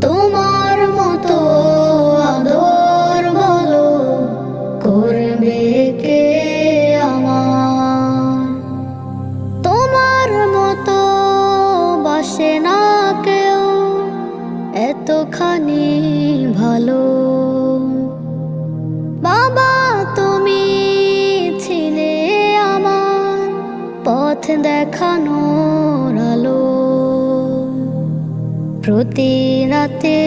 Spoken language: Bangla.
তোমার মতো আদর বলো করবে কে আমার? তোমার মতো বাসে না কেউ এতখানি ভালো। বাবা তুমি ছিলে আমার পথ দেখানোর আলো। প্রতি রাতে